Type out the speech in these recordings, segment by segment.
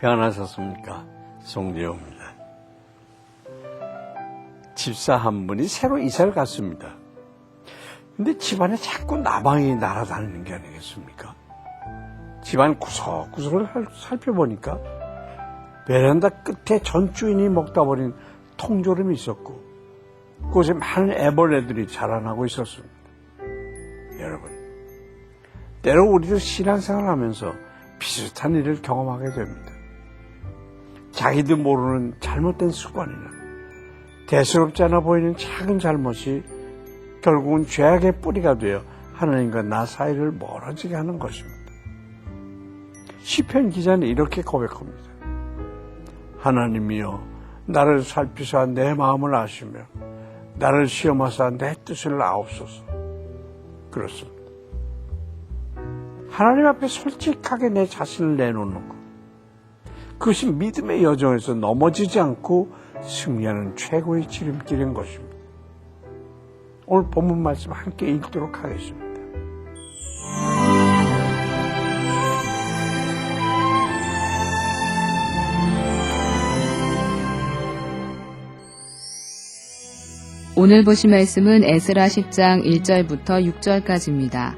평안하셨습니까? 송재호입니다. 집사 한 분이 새로 이사를 갔습니다. 근데 집안에 자꾸 나방이 날아다니는 게 아니겠습니까? 집안 구석구석을 살펴보니까 베란다 끝에 전 주인이 먹다 버린 통조림이 있었고 그곳에 많은 애벌레들이 자라나고 있었습니다. 여러분, 때로 우리도 신앙생활을 하면서 비슷한 일을 경험하게 됩니다. 자기도 모르는 잘못된 습관이나 대수롭지 않아 보이는 작은 잘못이 결국은 죄악의 뿌리가 되어 하나님과 나 사이를 멀어지게 하는 것입니다. 시편 기자는 이렇게 고백합니다. 하나님이여 나를 살피사 내 마음을 아시며 나를 시험하사 내 뜻을 아옵소서. 그렇습니다. 하나님 앞에 솔직하게 내 자신을 내놓는 것, 그것이 믿음의 여정에서 넘어지지 않고 승리하는 최고의 지름길인 것입니다. 오늘 본문 말씀 함께 읽도록 하겠습니다. 오늘 보신 말씀은 에스라 10장 1절부터 6절까지입니다.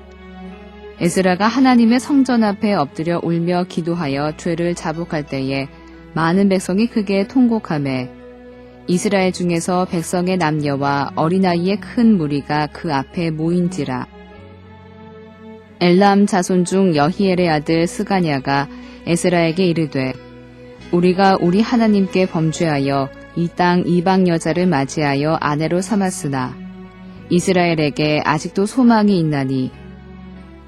에스라가 하나님의 성전 앞에 엎드려 울며 기도하여 죄를 자복할 때에 많은 백성이 크게 통곡하매 이스라엘 중에서 백성의 남녀와 어린아이의 큰 무리가 그 앞에 모인지라. 엘람 자손 중 여히엘의 아들 스가냐가 에스라에게 이르되 우리가 우리 하나님께 범죄하여 이 땅 이방 여자를 맞이하여 아내로 삼았으나 이스라엘에게 아직도 소망이 있나니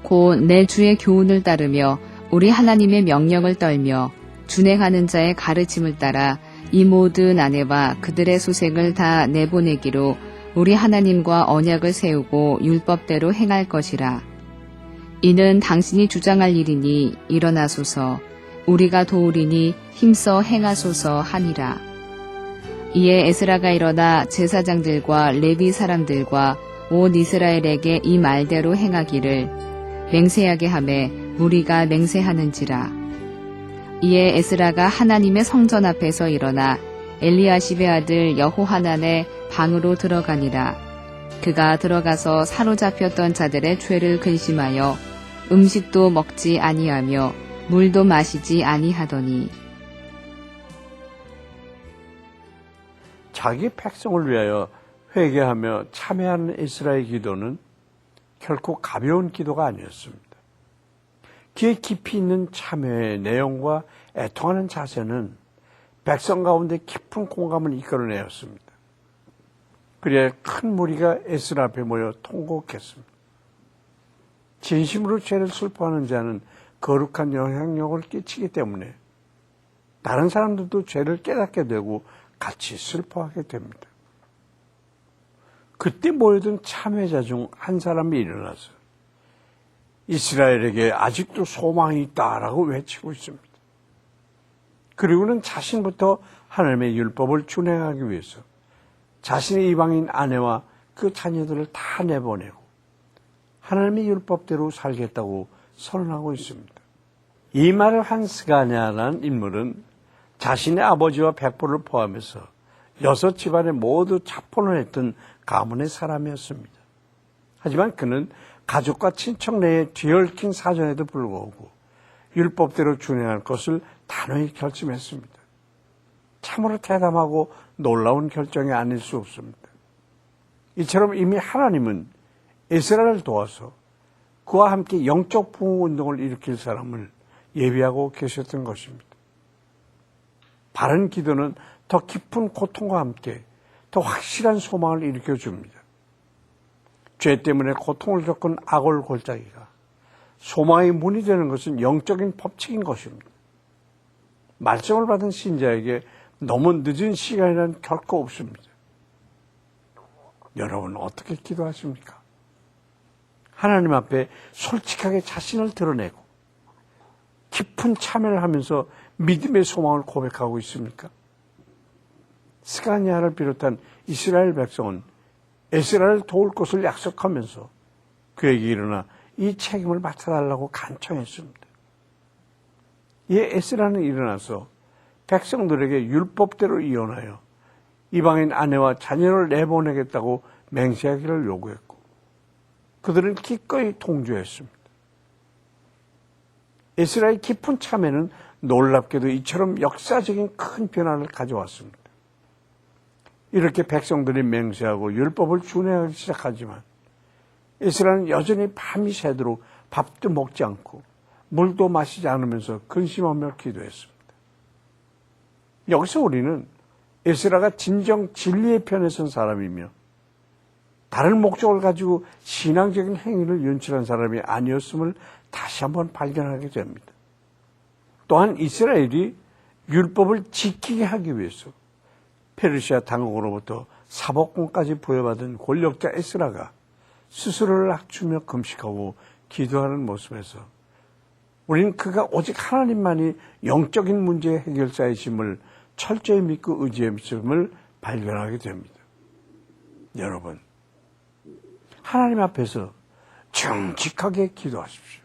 곧 내 주의 교훈을 따르며 우리 하나님의 명령을 떨며 준행하는 자의 가르침을 따라 이 모든 아내와 그들의 소생을 다 내보내기로 우리 하나님과 언약을 세우고 율법대로 행할 것이라. 이는 당신이 주장할 일이니 일어나소서 우리가 도우리니 힘써 행하소서 하니라. 이에 에스라가 일어나 제사장들과 레위 사람들과 온 이스라엘에게 이 말대로 행하기를 맹세하게 하매 무리가 맹세하는지라. 이에 에스라가 하나님의 성전 앞에서 일어나 엘리야십의 아들 여호하난의 방으로 들어가니라. 그가 들어가서 사로잡혔던 자들의 죄를 근심하여 음식도 먹지 아니하며 물도 마시지 아니하더니 자기 백성을 위하여 회개하며 참회하는 이스라엘 기도는 결코 가벼운 기도가 아니었습니다. 귀에 깊이 있는 참회의 내용과 애통하는 자세는 백성 가운데 깊은 공감을 이끌어내었습니다. 그래야 큰 무리가 에스라 앞에 모여 통곡했습니다. 진심으로 죄를 슬퍼하는 자는 거룩한 영향력을 끼치기 때문에 다른 사람들도 죄를 깨닫게 되고 같이 슬퍼하게 됩니다. 그때 모여든 참회자 중 한 사람이 일어나서 이스라엘에게 아직도 소망이 있다라고 외치고 있습니다. 그리고는 자신부터 하나님의 율법을 준행하기 위해서 자신의 이방인 아내와 그 자녀들을 다 내보내고 하나님의 율법대로 살겠다고 선언하고 있습니다. 이 말을 한 스가냐라는 인물은 자신의 아버지와 백부를 포함해서 6집안에 모두 자폰을 했던 가문의 사람이었습니다. 하지만 그는 가족과 친척 내에 뒤얽힌 사정에도 불구하고 율법대로 준행할 것을 단호히 결심했습니다. 참으로 대담하고 놀라운 결정이 아닐 수 없습니다. 이처럼 이미 하나님은 에스라를 도와서 그와 함께 영적 부흥운동을 일으킬 사람을 예비하고 계셨던 것입니다. 바른 기도는 더 깊은 고통과 함께 더 확실한 소망을 일으켜줍니다. 죄 때문에 고통을 겪은 악을 골짜기가 소망의 문이 되는 것은 영적인 법칙인 것입니다. 말씀을 받은 신자에게 너무 늦은 시간이란 결코 없습니다. 여러분 어떻게 기도하십니까? 하나님 앞에 솔직하게 자신을 드러내고 깊은 참회를 하면서 믿음의 소망을 고백하고 있습니까? 스가냐를 비롯한 이스라엘 백성은 에스라를 도울 것을 약속하면서 그에게 일어나 이 책임을 맡아달라고 간청했습니다. 이에 에스라는 일어나서 백성들에게 율법대로 이혼하여 이방인 아내와 자녀를 내보내겠다고 맹세하기를 요구했고 그들은 기꺼이 동조했습니다. 에스라의 깊은 참회는 놀랍게도 이처럼 역사적인 큰 변화를 가져왔습니다. 이렇게 백성들이 맹세하고 율법을 준행하기 시작하지만 에스라는 여전히 밤이 새도록 밥도 먹지 않고 물도 마시지 않으면서 근심하며 기도했습니다. 여기서 우리는 에스라가 진정 진리의 편에 선 사람이며 다른 목적을 가지고 신앙적인 행위를 연출한 사람이 아니었음을 다시 한번 발견하게 됩니다. 또한 이스라엘이 율법을 지키게 하기 위해서 페르시아 당국으로부터 사법권까지 부여받은 권력자 에스라가 스스로를 낮추며 금식하고 기도하는 모습에서 우리는 그가 오직 하나님만이 영적인 문제의 해결사이심을 철저히 믿고 의지했음을 발견하게 됩니다. 여러분, 하나님 앞에서 정직하게 기도하십시오.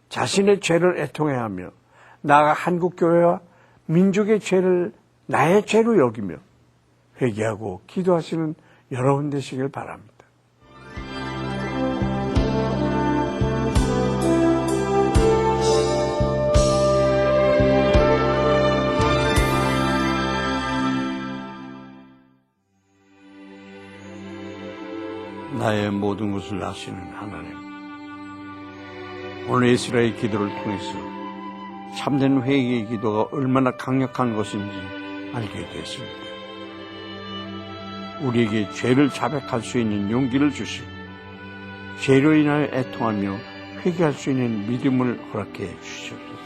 자신의 죄를 애통해야 하며 나아가 한국교회와 민족의 죄를 나의 죄로 여기며 회개하고 기도하시는 여러분 되시길 바랍니다. 나의 모든 것을 아시는 하나님, 오늘 이스라엘 기도를 통해서 참된 회개의 기도가 얼마나 강력한 것인지 알게 됐습니다. 우리에게 죄를 자백할 수 있는 용기를 주시고 죄로 인하여 애통하며 회개할 수 있는 믿음을 허락해 주시옵소서.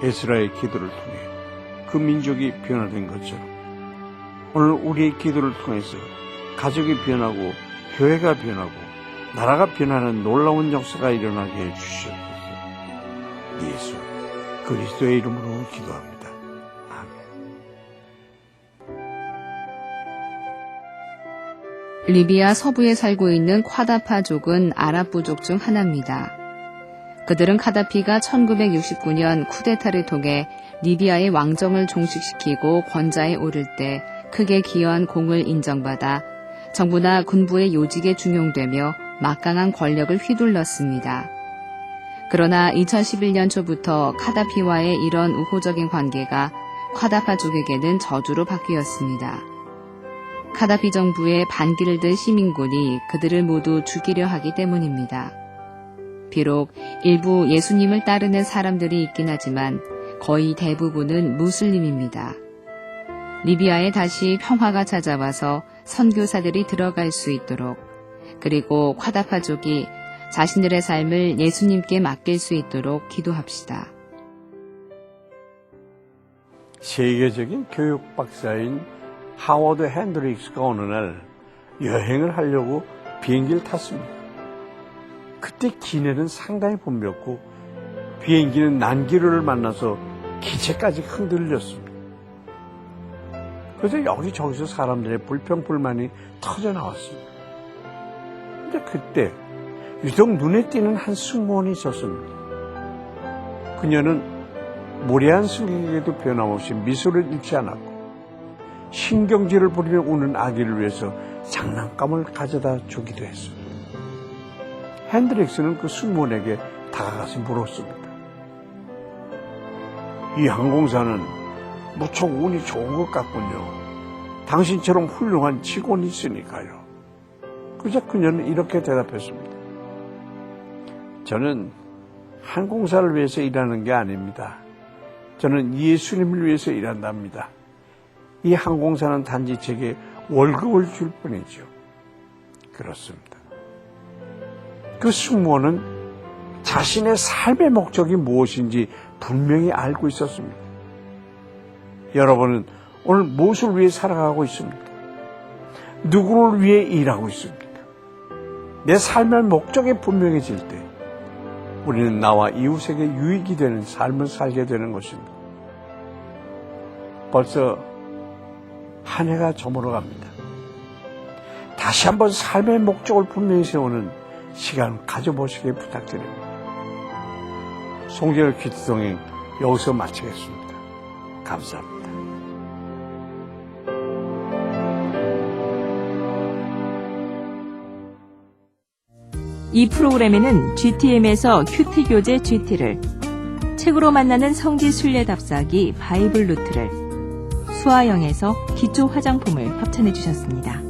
에스라의 기도를 통해 그 민족이 변화된 것처럼 오늘 우리의 기도를 통해서 가족이 변하고 교회가 변하고 나라가 변하는 놀라운 역사가 일어나게 해주시옵소서. 예수 그리스도의 이름으로 기도합니다. 아멘. 리비아 서부에 살고 있는 콰다파족은 아랍 부족 중 하나입니다. 그들은 카다피가 1969년 쿠데타를 통해 리비아의 왕정을 종식시키고 권좌에 오를 때 크게 기여한 공을 인정받아 정부나 군부의 요직에 중용되며 막강한 권력을 휘둘렀습니다. 그러나 2011년 초부터 카다피와의 이런 우호적인 관계가 콰다파족에게는 저주로 바뀌었습니다. 카다피 정부의 반기를 든 시민군이 그들을 모두 죽이려 하기 때문입니다. 비록 일부 예수님을 따르는 사람들이 있긴 하지만 거의 대부분은 무슬림입니다. 리비아에 다시 평화가 찾아와서 선교사들이 들어갈 수 있도록 그리고 콰다파족이 자신들의 삶을 예수님께 맡길 수 있도록 기도합시다. 세계적인 교육 박사인 하워드 핸드릭스가 어느 날 여행을 하려고 비행기를 탔습니다. 그때 기내는 상당히 붐볐고 비행기는 난기류를 만나서 기체까지 흔들렸습니다. 그래서 여기저기서 사람들의 불평불만이 터져 나왔습니다. 근데 그때 유독 눈에 띄는 한 승무원이 있었습니다. 그녀는 무례한 승객에게도 변함없이 미소를 잃지 않았고 신경질을 부리며 우는 아기를 위해서 장난감을 가져다 주기도 했습니다. 핸드릭스는 그 승무원에게 다가가서 물었습니다. 이 항공사는 무척 운이 좋은 것 같군요. 당신처럼 훌륭한 직원이 있으니까요. 그저 그녀는 이렇게 대답했습니다. 저는 항공사를 위해서 일하는 게 아닙니다. 저는 예수님을 위해서 일한답니다. 이 항공사는 단지 제게 월급을 줄 뿐이죠. 그렇습니다. 그 승무원은 자신의 삶의 목적이 무엇인지 분명히 알고 있었습니다. 여러분은 오늘 무엇을 위해 살아가고 있습니까? 누구를 위해 일하고 있습니까? 내 삶의 목적이 분명해질 때 우리는 나와 이웃에게 유익이 되는 삶을 살게 되는 것입니다. 벌써 한 해가 저물어갑니다. 다시 한번 삶의 목적을 분명히 세우는 시간 가져보시길 부탁드립니다. 송재열 퀴즈동행 여기서 마치겠습니다. 감사합니다. 이 프로그램에는 GTM에서 큐티 교재 GT를, 책으로 만나는 성지 순례 답사기 바이블 루트를, 수아영에서 기초 화장품을 협찬해 주셨습니다.